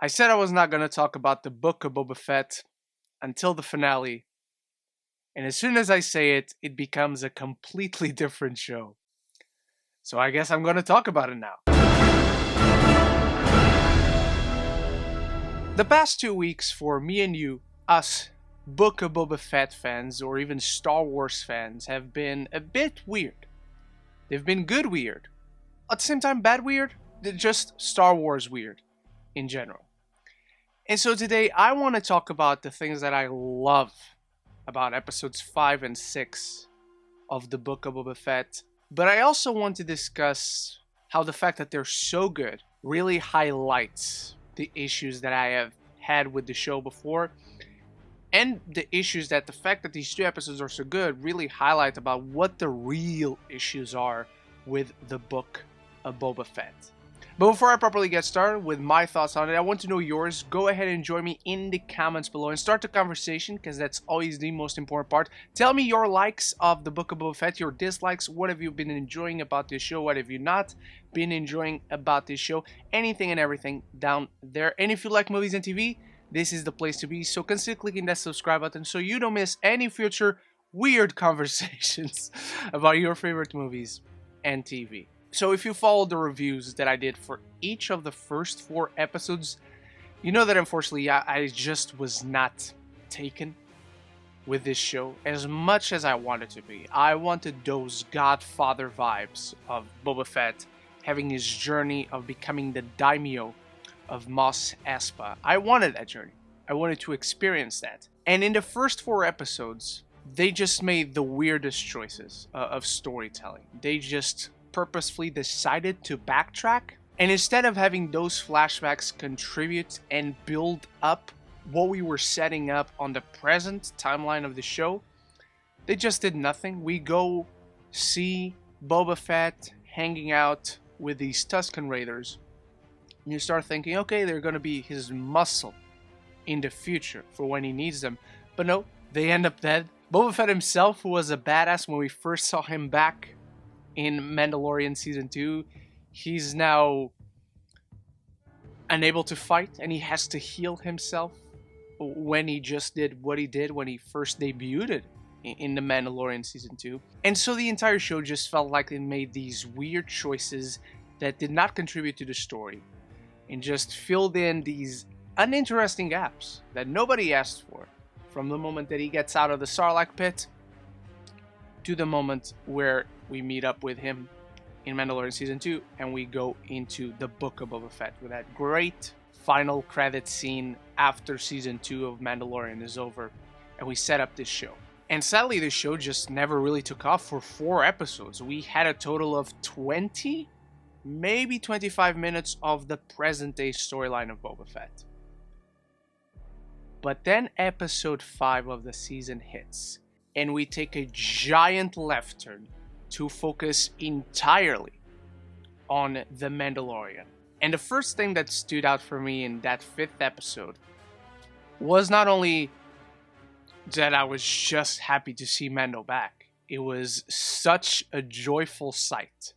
I said I was not going to talk about the book of Boba Fett until the finale. And as soon as I say it, it becomes a completely different show. So I guess I'm going to talk about it now. The past 2 weeks for me and you, us, Book of Boba Fett fans, or even Star Wars fans, have been a bit weird. They've been good weird. At the same time, bad weird. They're just Star Wars weird in general. And so today I want to talk about the things that I love about episodes 5 and 6 of the Book of Boba Fett. But I also want to discuss how the fact that they're so good really highlights the issues that I have had with the show before. And the issues that the fact that these 2 episodes are so good really highlight about what the real issues are with the Book of Boba Fett. But before I properly get started with my thoughts on it, I want to know yours. Go ahead and join me in the comments below and start the conversation, because that's always the most important part. Tell me your likes of the Book of Boba Fett, your dislikes. What have you been enjoying about this show? What have you not been enjoying about this show? Anything and everything down there. And if you like movies and TV, this is the place to be. So consider clicking that subscribe button so you don't miss any future weird conversations about your favorite movies and TV. So if you followed the reviews that I did for each of the first 4 episodes, you know that unfortunately I just was not taken with this show as much as I wanted to be. I wanted those Godfather vibes of Boba Fett having his journey of becoming the daimyo of Mos Espa. I wanted that journey. I wanted to experience that. And in the first 4 episodes, they just made the weirdest choices of storytelling. They just purposefully decided to backtrack, and instead of having those flashbacks contribute and build up what we were setting up on the present timeline of the show, they just did nothing. We go see Boba Fett hanging out with these Tusken Raiders, and you start thinking, okay, they're gonna be his muscle in the future for when he needs them. But no, they end up dead. Boba Fett himself, who was a badass when we first saw him back in Mandalorian Season 2, he's now unable to fight, and he has to heal himself when he just did what he did when he first debuted in the Mandalorian Season 2. And so the entire show just felt like it made these weird choices that did not contribute to the story, and just filled in these uninteresting gaps that nobody asked for, from the moment that he gets out of the Sarlacc pit to the moment where we meet up with him in Mandalorian Season 2 and we go into the Book of Boba Fett with that great final credit scene after Season 2 of Mandalorian is over and we set up this show. And sadly, this show just never really took off for 4 episodes. We had a total of 20, maybe 25 minutes of the present day storyline of Boba Fett. But then episode 5 of the season hits, and we take a giant left turn to focus entirely on the Mandalorian. And the first thing that stood out for me in that 5th episode was not only that I was just happy to see Mando back, it was such a joyful sight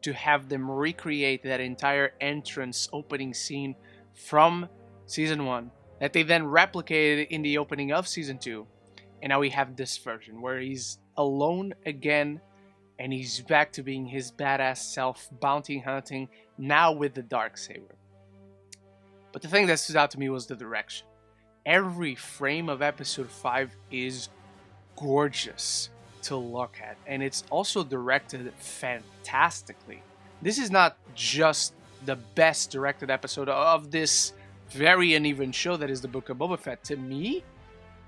to have them recreate that entire entrance opening scene from Season 1 that they then replicated in the opening of Season 2. And now we have this version where he's alone again, and he's back to being his badass self, bounty hunting, now with the Darksaber. But the thing that stood out to me was the direction. Every frame of episode 5 is gorgeous to look at, and it's also directed fantastically. This is not just the best directed episode of this very uneven show that is the Book of Boba Fett. To me,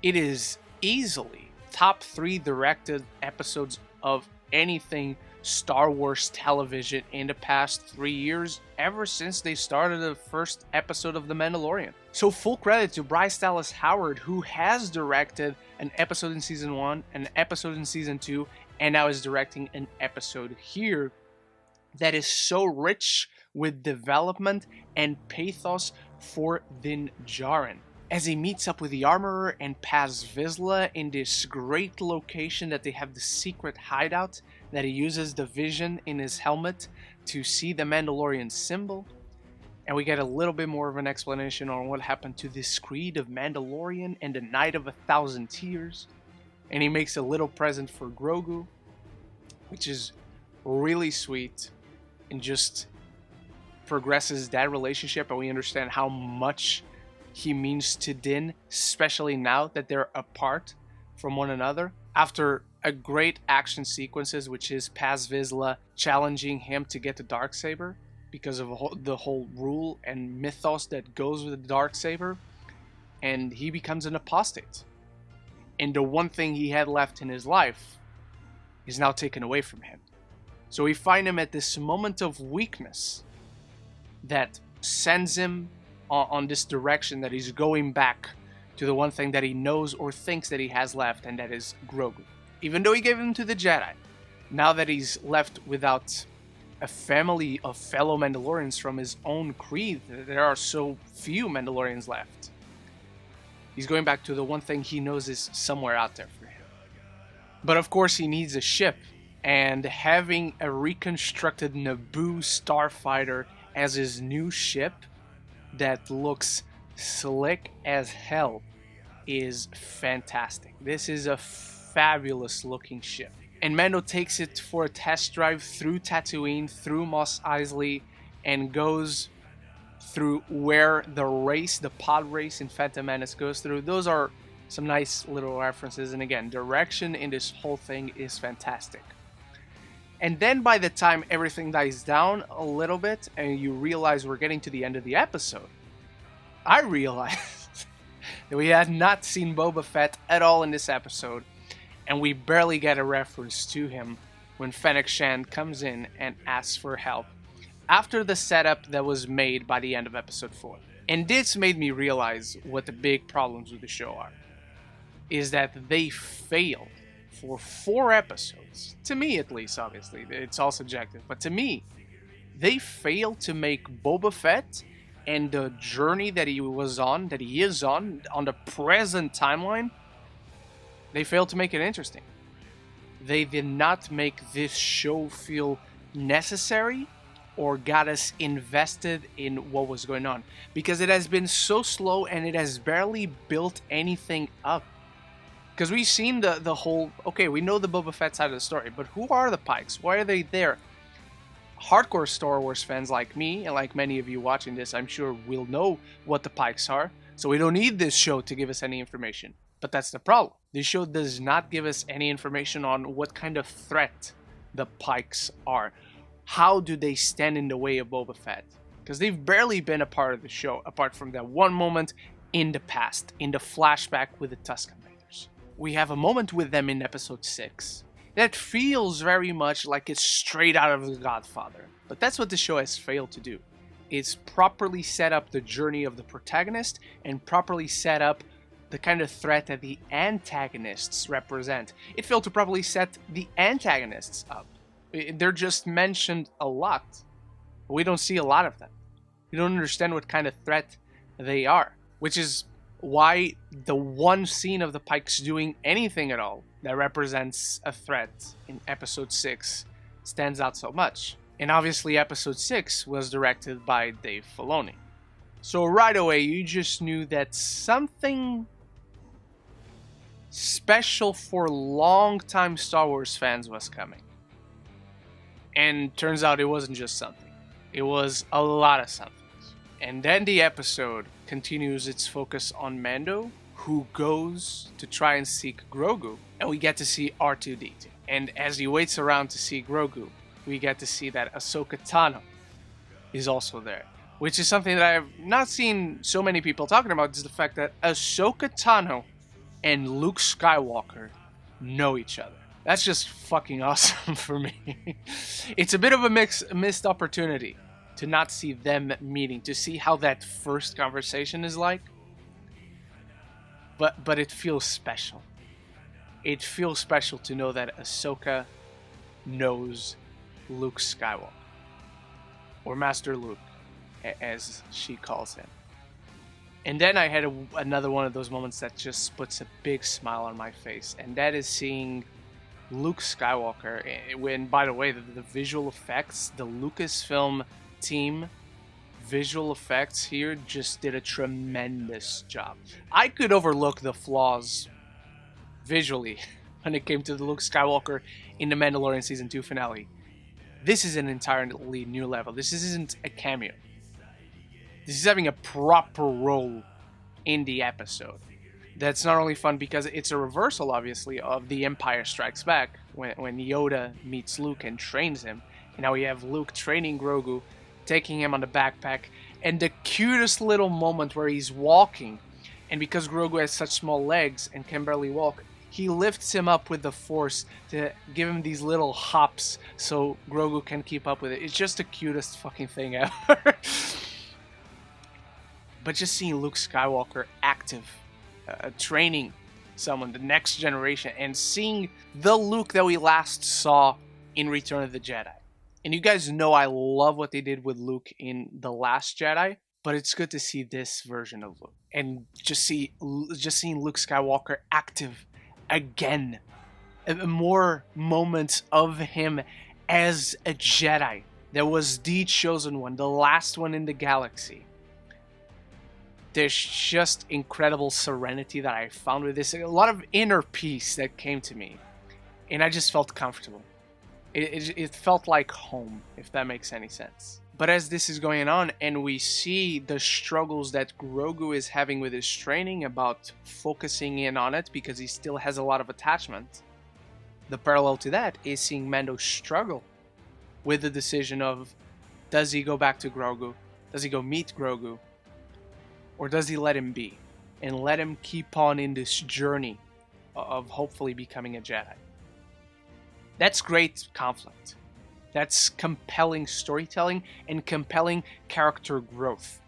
it is easily top 3 directed episodes of anything Star Wars television in the past 3 years, ever since they started the first episode of The Mandalorian. So full credit to Bryce Dallas Howard, who has directed an episode in Season 1, an episode in Season 2, and now is directing an episode here that is so rich with development and pathos for Din Djarin, as he meets up with the armorer and Paz Vizsla in this great location that they have the secret hideout, that he uses the vision in his helmet to see the Mandalorian symbol, And we get a little bit more of an explanation on what happened to this creed of Mandalorian and the Night of 1,000 Tears. And he makes a little present for Grogu, which is really sweet and just progresses that relationship, and we understand how much he means to Din, especially now that they're apart from one another. After a great action sequences, which is Paz Vizsla challenging him to get the Darksaber because of the whole rule and mythos that goes with the Darksaber, and he becomes an apostate. And the one thing he had left in his life is now taken away from him. So we find him at this moment of weakness that sends him on this direction that he's going back to the one thing that he knows or thinks that he has left, and that is Grogu. Even though he gave him to the Jedi, now that he's left without a family of fellow Mandalorians from his own creed, there are so few Mandalorians left, he's going back to the one thing he knows is somewhere out there for him. But of course he needs a ship, and having a reconstructed Naboo starfighter as his new ship that looks slick as hell is fantastic. This is a fabulous looking ship. And Mando takes it for a test drive through Tatooine, through Mos Eisley, and goes through where the pod race in Phantom Menace goes through. Those are some nice little references, and again, direction in this whole thing is fantastic. And then by the time everything dies down a little bit and you realize we're getting to the end of the episode, I realized that we had not seen Boba Fett at all in this episode, and we barely get a reference to him when Fennec Shand comes in and asks for help after the setup that was made by the end of episode 4. And this made me realize what the big problems with the show are. Is that they failed for 4 episodes. To me, at least, obviously. It's all subjective. But to me, they failed to make Boba Fett and the journey that he is on the present timeline, they failed to make it interesting. They did not make this show feel necessary or got us invested in what was going on. Because it has been so slow and it has barely built anything up. Because we've seen the whole... Okay, we know the Boba Fett side of the story, but who are the Pikes? Why are they there? Hardcore Star Wars fans like me, and like many of you watching this, I'm sure will know what the Pikes are. So we don't need this show to give us any information. But that's the problem. This show does not give us any information on what kind of threat the Pikes are. How do they stand in the way of Boba Fett? Because they've barely been a part of the show, apart from that one moment in the past, in the flashback with the Tusken Raiders. We have a moment with them in episode 6 that feels very much like it's straight out of The Godfather. But that's what the show has failed to do. It's properly set up the journey of the protagonist and properly set up the kind of threat that the antagonists represent. It failed to properly set the antagonists up. They're just mentioned a lot, but we don't see a lot of them. We don't understand what kind of threat they are, which is why the one scene of the Pikes doing anything at all that represents a threat in episode 6 stands out so much. And obviously episode 6 was directed by Dave Filoni. So right away you just knew that something special for long-time Star Wars fans was coming. And turns out it wasn't just something. It was a lot of somethings. And then the episode continues its focus on Mando, who goes to try and seek Grogu. And we get to see R2-D2. And as he waits around to see Grogu, we get to see that Ahsoka Tano is also there. Which is something that I have not seen so many people talking about, is the fact that Ahsoka Tano and Luke Skywalker know each other. That's just fucking awesome for me. It's a bit of a missed opportunity to not see them meeting, to see how that first conversation is like. But it feels special. It feels special to know that Ahsoka knows Luke Skywalker. Or Master Luke, as she calls him. And then I had another one of those moments that just puts a big smile on my face. And that is seeing Luke Skywalker. When, by the way, the visual effects, the Lucasfilm team visual effects here just did a tremendous job. I could overlook the flaws visually when it came to the Luke Skywalker in the Mandalorian Season 2 finale. This is an entirely new level. This isn't a cameo. This is having a proper role in the episode. That's not only fun because it's a reversal, obviously, of The Empire Strikes Back, when Yoda meets Luke and trains him. And now we have Luke training Grogu, taking him on the backpack, and the cutest little moment where he's walking, and because Grogu has such small legs and can barely walk, he lifts him up with the Force to give him these little hops so Grogu can keep up with it. It's just the cutest fucking thing ever. But just seeing Luke Skywalker active, training someone, the next generation, and seeing the Luke that we last saw in Return of the Jedi. And you guys know I love what they did with Luke in The Last Jedi, but it's good to see this version of Luke. And just seeing Luke Skywalker active again. More moments of him as a Jedi. That was the chosen one, the last one in the galaxy. There's just incredible serenity that I found with this. A lot of inner peace that came to me. And I just felt comfortable. It felt like home, if that makes any sense. But as this is going on and we see the struggles that Grogu is having with his training about focusing in on it because he still has a lot of attachment, the parallel to that is seeing Mando struggle with the decision of, does he go back to Grogu? Does he go meet Grogu? Or does he let him be and let him keep on in this journey of hopefully becoming a Jedi? That's great conflict. That's compelling storytelling and compelling character growth.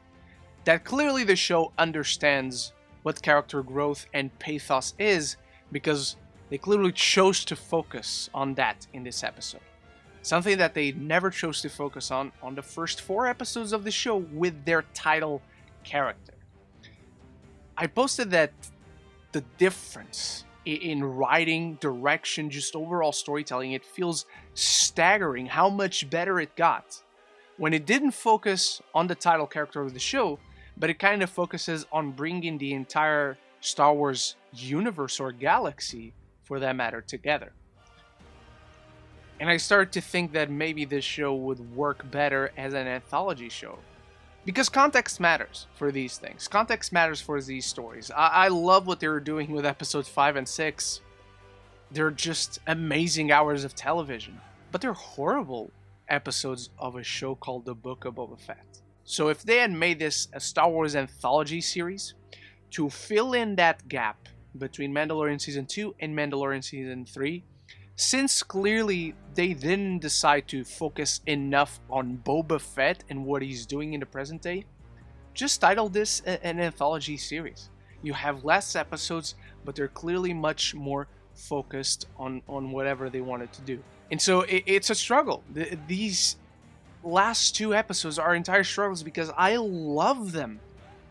That clearly the show understands what character growth and pathos is because they clearly chose to focus on that in this episode. Something that they never chose to focus on the first 4 episodes of the show with their title character. I posted that the difference in writing, direction, just overall storytelling, it feels staggering how much better it got when it didn't focus on the title character of the show, but it kind of focuses on bringing the entire Star Wars universe or galaxy, for that matter, together. And I started to think that maybe this show would work better as an anthology show. Because context matters for these things. Context matters for these stories. I love what they were doing with episodes 5 and 6. They're just amazing hours of television. But they're horrible episodes of a show called The Book of Boba Fett. So if they had made this a Star Wars anthology series to fill in that gap between Mandalorian Season 2 and Mandalorian Season 3, since clearly they didn't decide to focus enough on Boba Fett and what he's doing in the present day, just title this an anthology series. You have less episodes, but they're clearly much more focused on whatever they wanted to do. And so it's a struggle. These last 2 episodes are entire struggles because I love them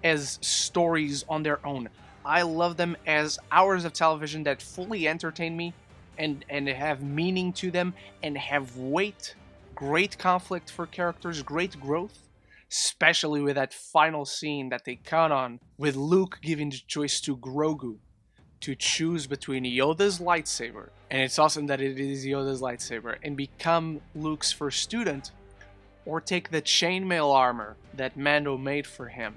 as stories on their own. I love them as hours of television that fully entertain me and have meaning to them and have weight, great conflict for characters, great growth, especially with that final scene that they count on with Luke giving the choice to Grogu to choose between Yoda's lightsaber, and it's awesome that it is Yoda's lightsaber, and become Luke's first student, or take the chainmail armor that Mando made for him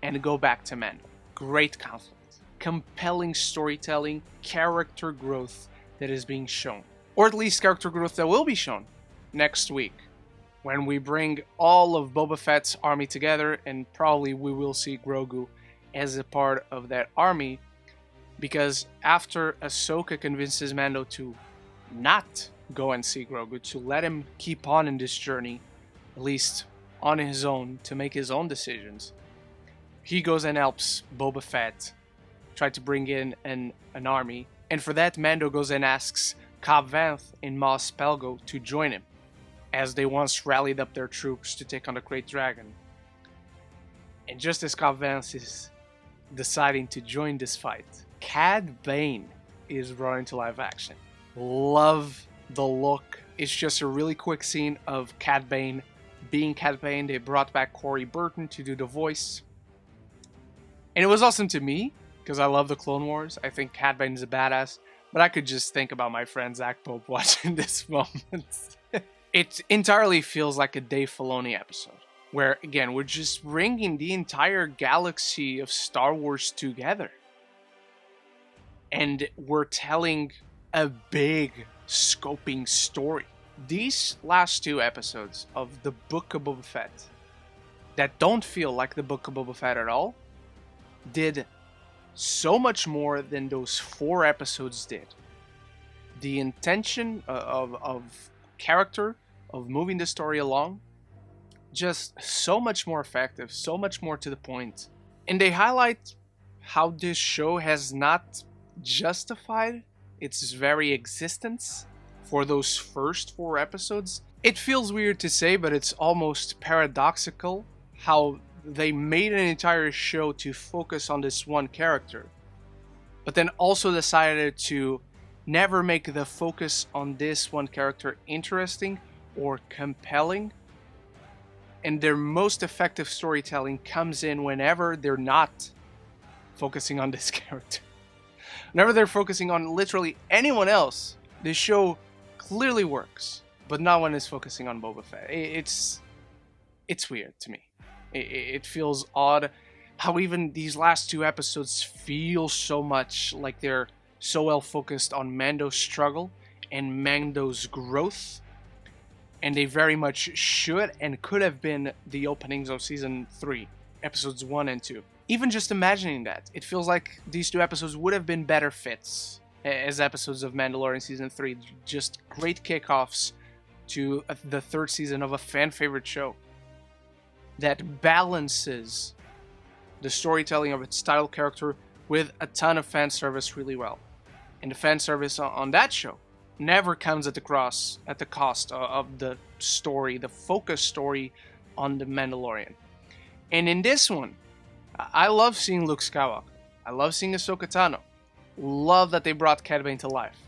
and go back to Mando. Great conflict, compelling storytelling, character growth that is being shown. Or at least character growth that will be shown next week when we bring all of Boba Fett's army together, and probably we will see Grogu as a part of that army, because after Ahsoka convinces Mando to not go and see Grogu, to let him keep on in this journey, at least on his own, to make his own decisions, he goes and helps Boba Fett try to bring in an army. And for that, Mando goes and asks Cobb Vanth and Mos Pelgo to join him, as they once rallied up their troops to take on the Great Dragon. And just as Cobb Vanth is deciding to join this fight, Cad Bane is brought into live action. Love the look. It's just a really quick scene of Cad Bane being Cad Bane, they brought back Corey Burton to do the voice. And it was awesome to me, because I love the Clone Wars. I think Cad Bane is a badass. But I could just think about my friend Zach Pope watching this moment. It entirely feels like a Dave Filoni episode. Where, again, we're just bringing the entire galaxy of Star Wars together. And we're telling a big scoping story. These last 2 episodes of the Book of Boba Fett that don't feel like the Book of Boba Fett at all did so much more than those 4 episodes did. The intention of character, of moving the story along, just so much more effective, so much more to the point. And they highlight how this show has not justified its very existence for those first 4 episodes. It feels weird to say, but it's almost paradoxical how they made an entire show to focus on this one character, but then also decided to never make the focus on this one character interesting or compelling. And their most effective storytelling comes in whenever they're not focusing on this character. Whenever they're focusing on literally anyone else, this show clearly works, but not when it's focusing on Boba Fett. It's weird to me. It feels odd how even these last 2 episodes feel so much like they're so well focused on Mando's struggle and Mando's growth. And they very much should and could have been the openings of Season 3, Episodes 1 and 2. Even just imagining that, it feels like these 2 episodes would have been better fits as episodes of Mandalorian Season 3. Just great kickoffs to the 3rd season of a fan-favorite show that balances the storytelling of its title character with a ton of fan service really well. And the fan service on that show never comes at the cost of the story, the focus story on the Mandalorian. And in this one, I love seeing Luke Skywalker. I love seeing Ahsoka Tano. Love that they brought Cad Bane to life.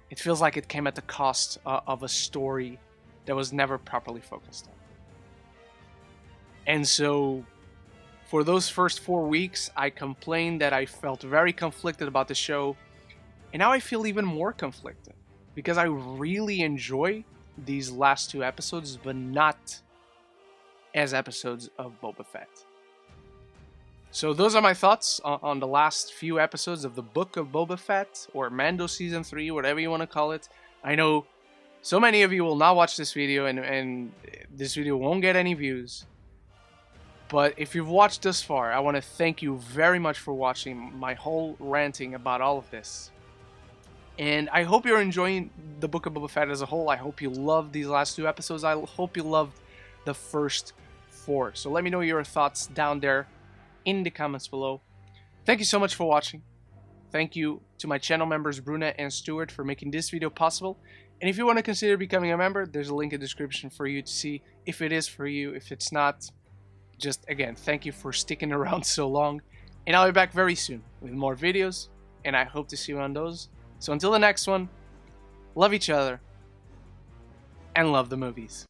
It feels like it came at the cost of a story that was never properly focused on. And so, for those first 4 weeks, I complained that I felt very conflicted about the show. And now I feel even more conflicted. Because I really enjoy these last 2 episodes, but not as episodes of Boba Fett. So those are my thoughts on the last few episodes of the Book of Boba Fett, or Mando Season 3, whatever you want to call it. I know so many of you will not watch this video, and this video won't get any views. But if you've watched this far, I want to thank you very much for watching my whole ranting about all of this. And I hope you're enjoying the Book of Boba Fett as a whole. I hope you loved these last 2 episodes. I hope you loved the first 4. So let me know your thoughts down there in the comments below. Thank you so much for watching. Thank you to my channel members Bruna and Stuart for making this video possible. And if you want to consider becoming a member, there's a link in the description for you to see if it is for you. If it's not, just again, thank you for sticking around so long. And I'll be back very soon with more videos, and I hope to see you on those. So until the next one, love each other and love the movies.